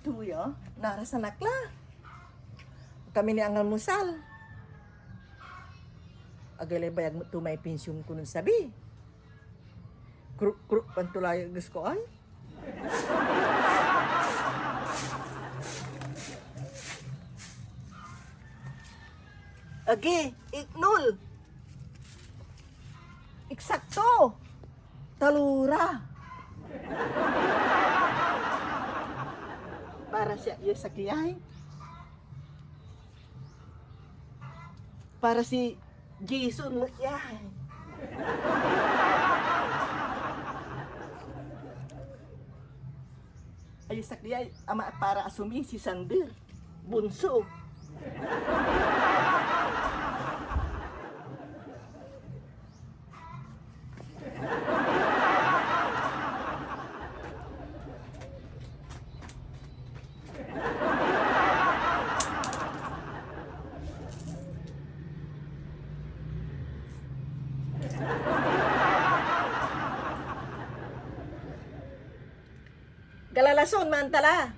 Tuyo, narasanak la. Kami ni ang almusal. Agalay bayag mo tumay pensyong kunong sabi. Kruk-kruk pantulay gus ko ay. Agi, iknul. Eksakto. Talura. Para siya yung sakiyay. Para si Jason mo yan. Ay sakiyay ama para asuming si Sander. Bunso. Galalason man tala.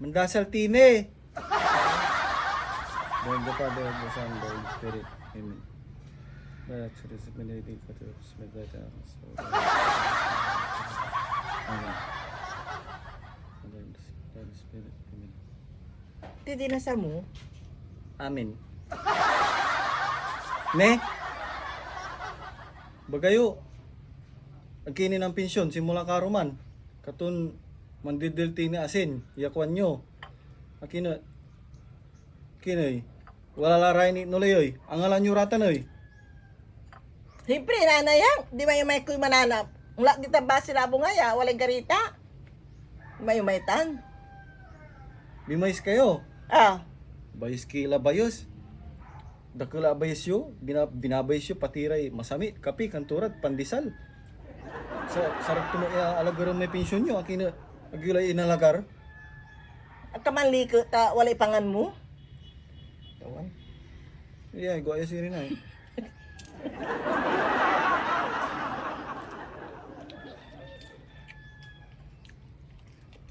Mendasal tine. Dan kepada bersama Holy Spirit. Amen. Baik, sudah sebenarnya pada sebenarnya. Amen. Holy Spirit. Amen. Titi na sa mo. Amin. Ne? Bagayo. Agkini ng pensyon simula karuman. Katun mandidilti ni asin. Yakwan nyo. Akina. Kinoy. Wala laray ni nuloy. Ang alam nyo ratan oy. Siyempre, nanayang. Di ba yung may kuy mananap? Wala kita ba sila bungaya? Walang garita? Di ba yung may tan? Bimais kayo. Ah. Bayis kila bayos. Dakula bayis yo. Binabayis yo patiray. Masami. Kapi, kanturat, pandisal. Sarap tumo alagaran may pensyon nyo. Akina. Agilay inalagar. At kamanli ko, walay pangan mo? Tawan. Yeah, go ayos rin na eh.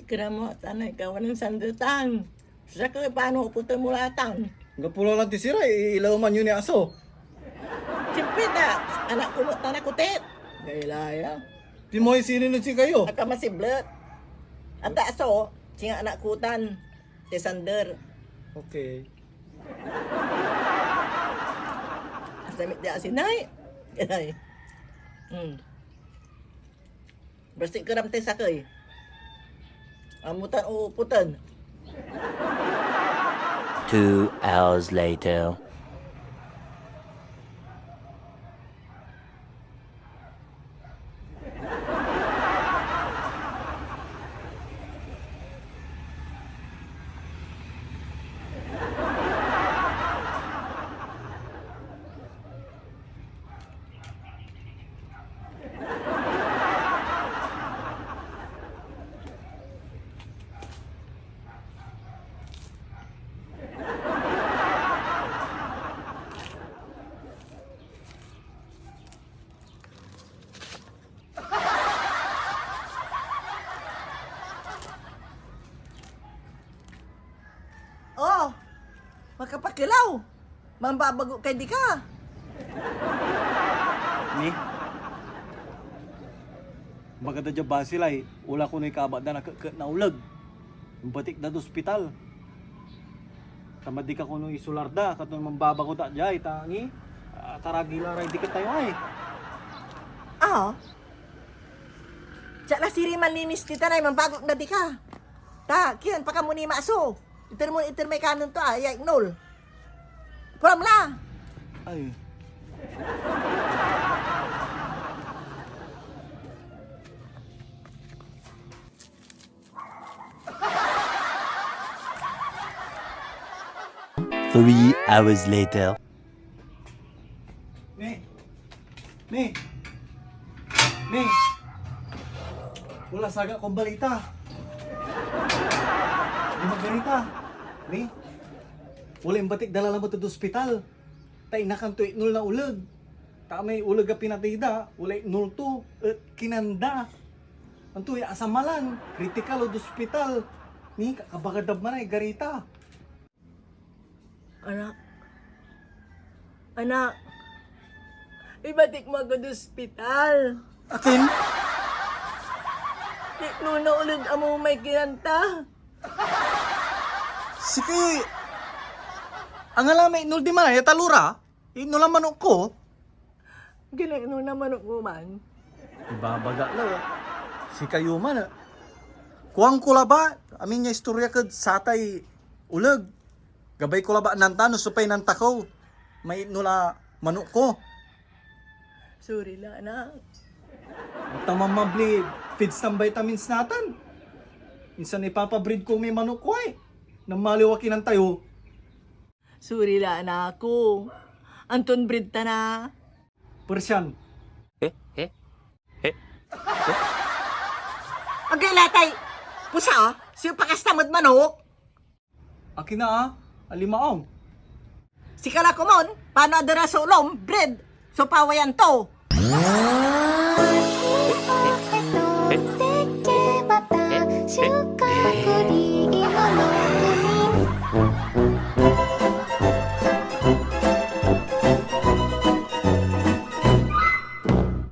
Kira mo, tanay ka, walang sandutan. Sa ka, paano uputan mo latang? Hanggang pulo lang tisira, ilaw man yun ni aso. Siyempre anak ko mo, tanak ko tet. Gailaya. Di mo isininod si kayo. At kamasiblet. At aso, singa anak kutan. Si Sander. Okay. Samit dia sinay. Ganay. Bersih keram teh sakay. Amutan o putan. 2 hours later. Oh, makapakilaw. Mambabago kay di ka. Ni? Maganda dyan ba sila eh. Ula ko na ikabad na naulag. Yung batik na do ospital. Tamad di ka kuno isularda. Katong mambabago ta dyan. Tangi. Taragila rin di ka tayo ay. Ah. Tsaka siri malinis kita na mambago na di ka. Ta, kiyan pa ka muni maaso. Itir may kanon to ay ignol. Puram la. Ay. Three hours later. Me. Wala saga kong balita. Di ganita. Ni, wala yung batik dala lang mo to ospital. Tay nakanto nul na ulag. Ta may ulag a pinatida, wala nul to, kinanda. Anto ya asamalan, critical o ospital. Ni kakabagadab man ay garita. Anak, ibatik mo agad ospital. Akin? Di na ulit amo may kinanta. Sige, ang alamay nul di man ay talura. Inulang manok ko. Ginagno naman ako man. Ibabaga lo. Si kayo man. Kuwang kula ba? Amin niya istorya kad satay ulag. Gabay ko ba nantano supay nantakaw. May nula manok ko. Sorry la, anak. Tamang mabli feeds ng vitamins natin. Minsan ipapabreed ko may manok ko eh. Nang maliwakin ng tayo. Sorry la, anak ko. Anton breed ta na. Persyan. Ang latay. Pusa, siya pakastamad manok. Akin na alimaong. Si kala ko mon, paano adara sa ulom, bread. So pawayan to. できればた収穫に今の